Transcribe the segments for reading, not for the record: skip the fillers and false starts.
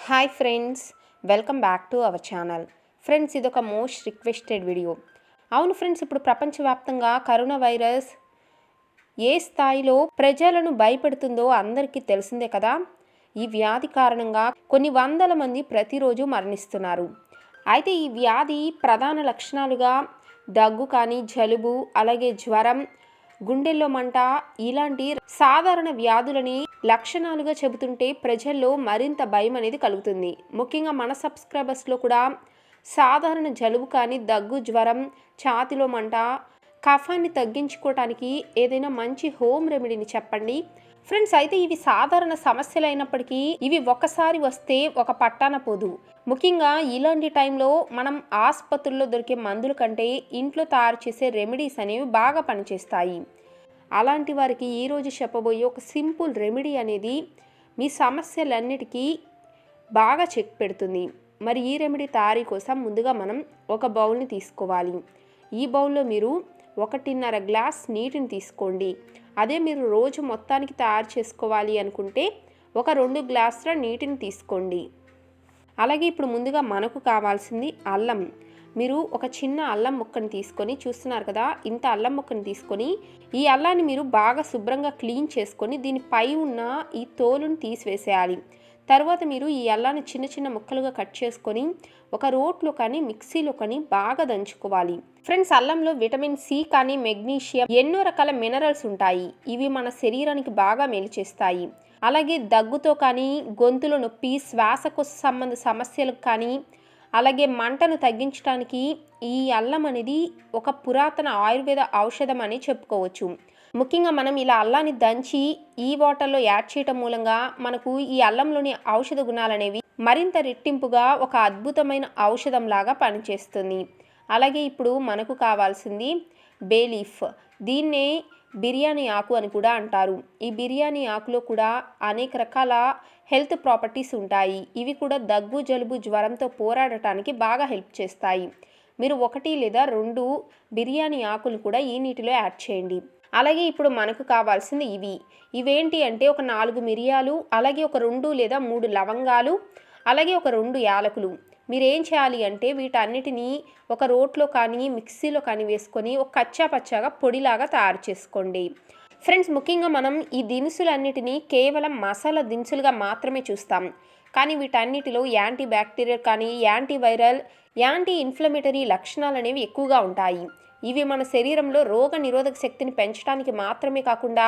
Hi friends, welcome back to our channel. Friends, ఇదొక most requested video. అవును friends, ఇప్పుడు ప్రపంచవ్యాప్తంగా కరోనా వైరస్ ఏ స్థాయిలో ప్రజలను భయపెడుతుందో అందరికీ తెలిసిందే కదా. ఈ వ్యాధి కారణంగా కొన్ని వందల మంది ప్రతిరోజు మరణిస్తున్నారు. అయితే ఈ వ్యాధి ప్రధాన లక్షణాలుగా దగ్గు కానీ, జలుబు, అలాగే జ్వరం, గుండెల్లో మంట ఇలాంటి సాధారణ వ్యాధులని లక్షణాలుగా చెబుతుంటే ప్రజల్లో మరింత భయం అనేది కలుగుతుంది. ముఖ్యంగా మన సబ్స్క్రైబర్స్లో కూడా సాధారణ జలుబు కానీ, దగ్గు, జ్వరం, ఛాతిలో మంట, కఫాన్ని తగ్గించుకోవటానికి ఏదైనా మంచి హోమ్ రెమెడీని చెప్పండి ఫ్రెండ్స్. అయితే ఇవి సాధారణ సమస్యలు అయినప్పటికీ ఇవి ఒకసారి వస్తే ఒక పట్టాన పోదు. ముఖ్యంగా ఇలాంటి టైంలో మనం ఆసుపత్రుల్లో దొరికే మందుల కంటే ఇంట్లో తయారు చేసే రెమెడీస్ అనేవి బాగా పనిచేస్తాయి. అలాంటి వారికి ఈరోజు చెప్పబోయే ఒక సింపుల్ రెమెడీ అనేది మీ సమస్యలన్నిటికీ బాగా చెక్ పెడుతుంది. మరి ఈ రెమెడీ తయారీ కోసం ముందుగా మనం ఒక బౌల్ని తీసుకోవాలి. ఈ బౌల్లో మీరు 1.5 గ్లాస్ నీటిని తీసుకోండి. అదే మీరు రోజు మొత్తానికి తయారు చేసుకోవాలి అనుకుంటే ఒక 2 గ్లాసుల నీటిని తీసుకోండి. అలాగే ఇప్పుడు ముందుగా మనకు కావాల్సింది అల్లం. మీరు ఒక చిన్న అల్లం ముక్కని తీసుకొని, చూస్తున్నారు కదా, ఇంత అల్లం ముక్కని తీసుకొని ఈ అల్లాన్ని మీరు బాగా శుభ్రంగా క్లీన్ చేసుకొని దీనిపై ఉన్న ఈ తోలుని తీసివేసేయాలి. తర్వాత మీరు ఈ అల్లాన్ని చిన్న చిన్న ముక్కలుగా కట్ చేసుకొని ఒక రోట్లో కానీ, మిక్సీలో కానీ బాగా దంచుకోవాలి. ఫ్రెండ్స్, అల్లంలో విటమిన్ సి కానీ, మెగ్నీషియం, ఎన్నో రకాల మినరల్స్ ఉంటాయి. ఇవి మన శరీరానికి బాగా మేలు చేస్తాయి. అలాగే దగ్గుతో కానీ, గొంతులో నొప్పి, శ్వాసకోశ సంబంధ సమస్యలకు కానీ, అలాగే మంటను తగ్గించడానికి ఈ అల్లం అనేది ఒక పురాతన ఆయుర్వేద ఔషధం అని చెప్పుకోవచ్చు. ముఖ్యంగా మనం ఇలా అల్లాన్ని దంచి ఈ వాటర్లో యాడ్ చేయటం మూలంగా మనకు ఈ అల్లంలోని ఔషధ గుణాలు అనేవి మరింత రెట్టింపుగా ఒక అద్భుతమైన ఔషధం లాగా పనిచేస్తుంది. అలాగే ఇప్పుడు మనకు కావాల్సింది బే లీఫ్. దీన్నే బిర్యానీ ఆకు అని కూడా అంటారు. ఈ బిర్యానీ ఆకులో కూడా అనేక రకాల హెల్త్ ప్రాపర్టీస్ ఉంటాయి. ఇవి కూడా దగ్గు, జలుబు, జ్వరంతో పోరాడటానికి బాగా హెల్ప్ చేస్తాయి. మీరు 1 లేదా 2 బిర్యానీ ఆకులు కూడా ఈ నీటిలో యాడ్ చేయండి. అలాగే ఇప్పుడు మనకు కావాల్సింది ఇవేంటి అంటే ఒక 4 మిరియాలు, అలాగే ఒక 2 లేదా 3 లవంగాలు, అలాగే ఒక 2 యాలకులు. మీరేం చేయాలి అంటే వీటన్నిటినీ ఒక రోట్లో కానీ, మిక్సీలో కానీ వేసుకొని ఒక కచ్చా పచ్చాగా పొడిలాగా తయారు చేసుకోండి. ఫ్రెండ్స్, ముఖ్యంగా మనం ఈ దినుసులన్నిటినీ కేవలం మసాలా దినుసులుగా మాత్రమే చూస్తాం. కానీ వీటన్నిటిలో యాంటీ బ్యాక్టీరియల్ కానీ, యాంటీ వైరల్, యాంటీ ఇన్ఫ్లమేటరీ లక్షణాలు అనేవి ఎక్కువగా ఉంటాయి. ఇవి మన శరీరంలో రోగ నిరోధక శక్తిని పెంచడానికి మాత్రమే కాకుండా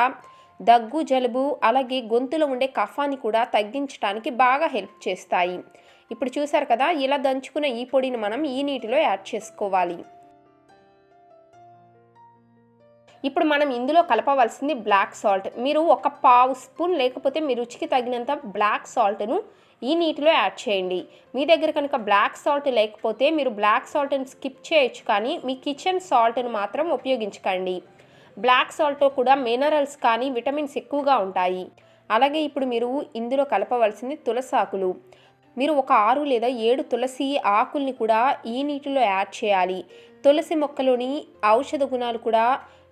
దగ్గు, జలుబు, అలాగే గొంతులో ఉండే కఫాన్ని కూడా తగ్గించడానికి బాగా హెల్ప్ చేస్తాయి. ఇప్పుడు చూసారు కదా, ఇలా దంచుకున్న ఈ పొడిని మనం ఈ నీటిలో యాడ్ చేసుకోవాలి. ఇప్పుడు మనం ఇందులో కలపవలసింది బ్లాక్ సాల్ట్. మీరు ఒక 1/2 స్పూన్ లేకపోతే మీ రుచికి తగినంత బ్లాక్ సాల్ట్ను ఈ నీటిలో యాడ్ చేయండి. మీ దగ్గర కనుక బ్లాక్ సాల్ట్ లేకపోతే మీరు బ్లాక్ సాల్ట్ని స్కిప్ చేయొచ్చు, కానీ మీ కిచెన్ సాల్ట్ను మాత్రం ఉపయోగించకండి. బ్లాక్ సాల్ట్లో కూడా మినరల్స్ కానీ, విటమిన్స్ ఎక్కువగా ఉంటాయి. అలాగే ఇప్పుడు మీరు ఇందులో కలపవలసింది తులసాకులు. మీరు ఒక 6 లేదా 7 తులసి ఆకుల్ని కూడా ఈ నీటిలో యాడ్ చేయాలి. తులసి మొక్కలోని ఔషధ గుణాలు కూడా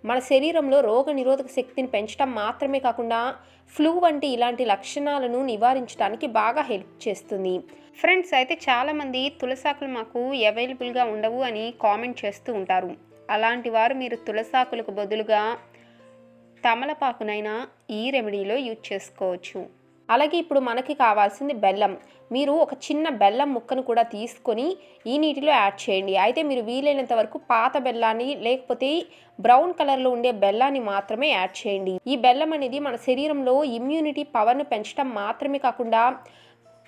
మన శరీరంలో రోగ నిరోధక శక్తిని పెంచడం మాత్రమే కాకుండా ఫ్లూ వంటి ఇలాంటి లక్షణాలను నివారించడానికి బాగా హెల్ప్ చేస్తుంది. ఫ్రెండ్స్, అయితే చాలామంది తులసాకులు మాకు అవైలబుల్గా ఉండవు అని కామెంట్ చేస్తూ ఉంటారు. అలాంటి వారు మీరు తులసాకులకు బదులుగా తమలపాకునైనా ఈ రెమెడీలో యూజ్ చేసుకోవచ్చు. అలాగే ఇప్పుడు మనకి కావాల్సింది బెల్లం. మీరు ఒక చిన్న బెల్లం ముక్కను కూడా తీసుకొని ఈ నీటిలో యాడ్ చేయండి. అయితే మీరు వీలైనంత వరకు పాత బెల్లాన్ని, లేకపోతే బ్రౌన్ కలర్లో ఉండే బెల్లాన్ని మాత్రమే యాడ్ చేయండి. ఈ బెల్లం అనేది మన శరీరంలో ఇమ్యూనిటీ పవర్ను పెంచడం మాత్రమే కాకుండా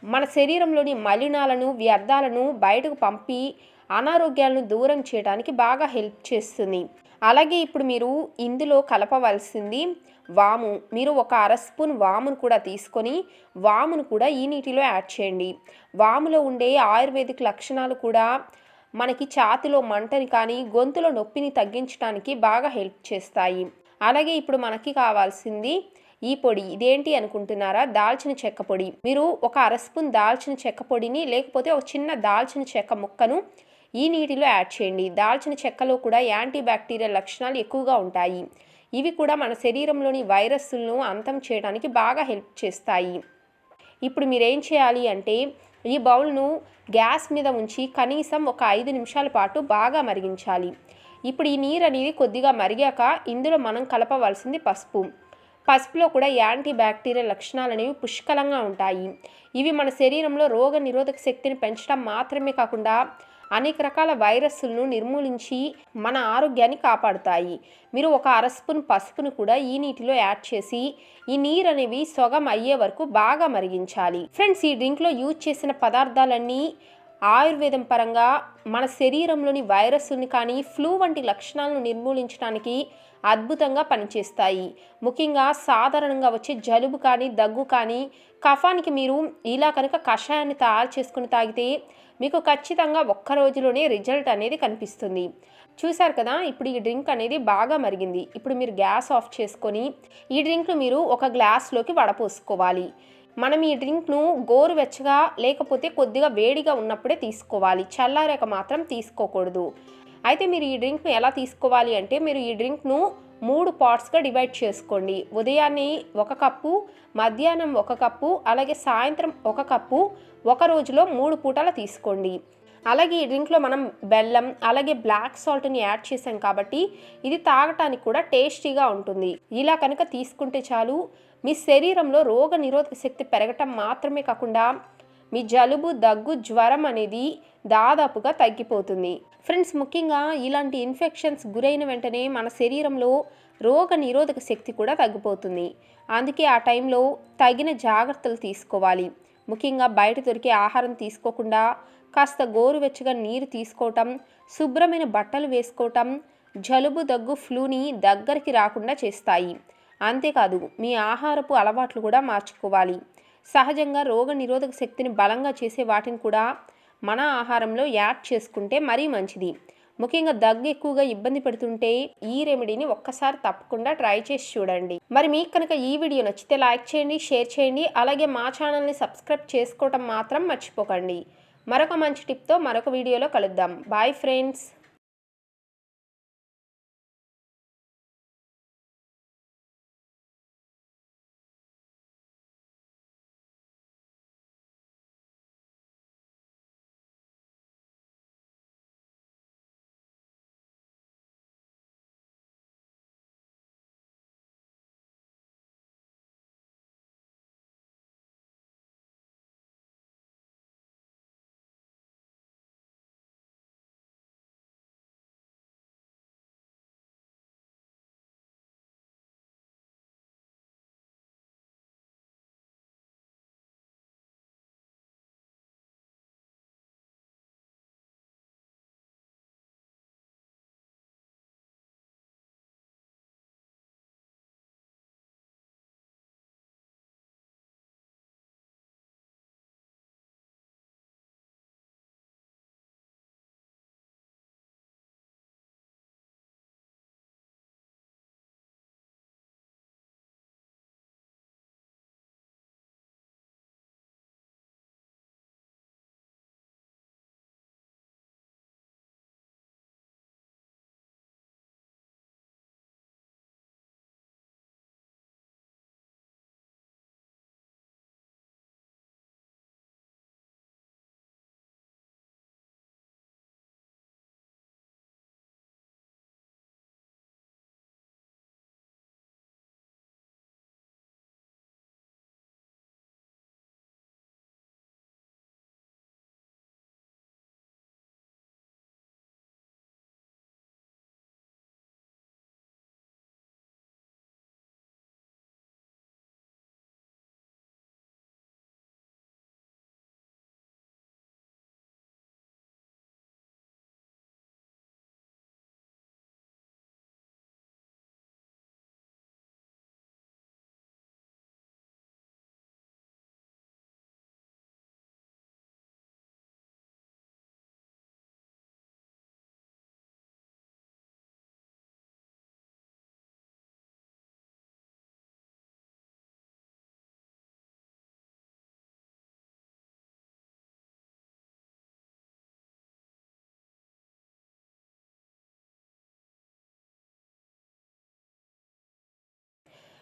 మన శరీరంలోని మలినాలను, వ్యర్థాలను బయటకు పంపి అనారోగ్యాలను దూరం చేయడానికి బాగా హెల్ప్ చేస్తుంది. అలాగే ఇప్పుడు మీరు ఇందులో కలపవలసింది వాము. మీరు ఒక 1/2 స్పూన్ వామును కూడా తీసుకొని వామును కూడా ఈ నీటిలో యాడ్ చేయండి. వాములో ఉండే ఆయుర్వేదిక్ లక్షణాలు కూడా మనకి ఛాతిలో మంటని కానీ, గొంతులో నొప్పిని తగ్గించడానికి బాగా హెల్ప్ చేస్తాయి. అలాగే ఇప్పుడు మనకి కావాల్సింది ఈ పొడి. ఇదేంటి అనుకుంటున్నారా? దాల్చిన చెక్క పొడి. మీరు ఒక 1/2 స్పూన్ దాల్చిన చెక్క పొడిని, లేకపోతే ఒక చిన్న దాల్చిన చెక్క ముక్కను ఈ నీటిలో యాడ్ చేయండి. దాల్చిన చెక్కలో కూడా యాంటీ బ్యాక్టీరియల్ లక్షణాలు ఎక్కువగా ఉంటాయి. ఇవి కూడా మన శరీరంలోని వైరస్లను అంతం చేయడానికి బాగా హెల్ప్ చేస్తాయి. ఇప్పుడు మీరేం చేయాలి అంటే ఈ బౌల్ను గ్యాస్ మీద ఉంచి కనీసం ఒక 5 నిమిషాల పాటు బాగా మరిగించాలి. ఇప్పుడు ఈ నీరు అనేది కొద్దిగా మరిగాక ఇందులో మనం కలపవలసింది పసుపు. పసుపులో కూడా యాంటీ బ్యాక్టీరియల్ లక్షణాలు అనేవి పుష్కలంగా ఉంటాయి. ఇవి మన శరీరంలో రోగ నిరోధక శక్తిని పెంచడం మాత్రమే కాకుండా అనేక రకాల వైరస్లను నిర్మూలించి మన ఆరోగ్యాన్ని కాపాడుతాయి. మీరు ఒక అర స్పూన్ పసుపును కూడా ఈ నీటిలో యాడ్ చేసి ఈ నీరు అనేవి సొగం అయ్యే వరకు బాగా మరిగించాలి. ఫ్రెండ్స్, ఈ డ్రింక్లో యూజ్ చేసిన పదార్థాలన్నీ ఆయుర్వేదం పరంగా మన శరీరంలోని వైరస్ని కానీ ఫ్లూ వంటి లక్షణాలను నిర్మూలించడానికి అద్భుతంగా పనిచేస్తాయి. ముఖ్యంగా సాధారణంగా వచ్చే జలుబు కానీ దగ్గు కానీ కఫానికి మీరు ఇలా కనుక కషాయాన్ని తయారు చేసుకుని తాగితే మీకు ఖచ్చితంగా ఒక్క రోజులోనే రిజల్ట్ అనేది కనిపిస్తుంది. చూసారు కదా, ఇప్పుడు ఈ డ్రింక్ అనేది బాగా మరిగింది. ఇప్పుడు మీరు గ్యాస్ ఆఫ్ చేసుకొని ఈ డ్రింక్ను మీరు ఒక గ్లాస్లోకి వడపోసుకోవాలి. మనం ఈ డ్రింక్ను గోరువెచ్చగా లేకపోతే కొద్దిగా వేడిగా ఉన్నప్పుడే తీసుకోవాలి. చల్లారాక మాత్రం తీసుకోకూడదు. అయితే మీరు ఈ డ్రింక్ను ఎలా తీసుకోవాలి అంటే మీరు ఈ డ్రింక్ను 3 పార్ట్స్గా డివైడ్ చేసుకోండి. ఉదయాన్నే 1 కప్పు, మధ్యాహ్నం 1 కప్పు, అలాగే సాయంత్రం 1 కప్పు, ఒక రోజులో 3 పూటలు తీసుకోండి. అలాగే ఈ డ్రింక్లో మనం బెల్లం అలాగే బ్లాక్ సాల్ట్ని యాడ్ చేసాం కాబట్టి ఇది తాగటానికి కూడా టేస్టీగా ఉంటుంది. ఇలా కనుక తీసుకుంటే చాలు, మీ శరీరంలో రోగ నిరోధక శక్తి పెరగటం మాత్రమే కాకుండా మీ జలుబు దగ్గు జ్వరం అనేది దాదాపుగా తగ్గిపోతుంది. ఫ్రెండ్స్, ముఖ్యంగా ఇలాంటి ఇన్ఫెక్షన్స్ గురైన వెంటనే మన శరీరంలో రోగ నిరోధక శక్తి కూడా తగ్గిపోతుంది. అందుకే ఆ టైంలో తగిన జాగ్రత్తలు తీసుకోవాలి. ముఖ్యంగా బయట దొరికే ఆహారం తీసుకోకుండా కాస్త గోరువెచ్చగా నీరు తీసుకోవటం, శుభ్రమైన బట్టలు వేసుకోవటం జలుబు దగ్గు ఫ్లూని దగ్గరికి రాకుండా చేస్తాయి. అంతేకాదు, మీ ఆహారపు అలవాట్లు కూడా మార్చుకోవాలి. సహజంగా రోగ నిరోధక శక్తిని బలంగా చేసే వాటిని కూడా మన ఆహారంలో యాడ్ చేసుకుంటే మరీ మంచిది. ముఖ్యంగా దగ్గు ఎక్కువగా ఇబ్బంది పెడుతుంటే ఈ రెమెడీని ఒక్కసారి తప్పకుండా ట్రై చేసి చూడండి. మరి మీకు కనుక ఈ వీడియో నచ్చితే లైక్ చేయండి, షేర్ చేయండి, అలాగే మా ఛానల్ని సబ్స్క్రైబ్ చేసుకోవటం మాత్రం మర్చిపోకండి. మరొక మంచి టిప్తో మరొక వీడియోలో కలుద్దాం. Bye friends.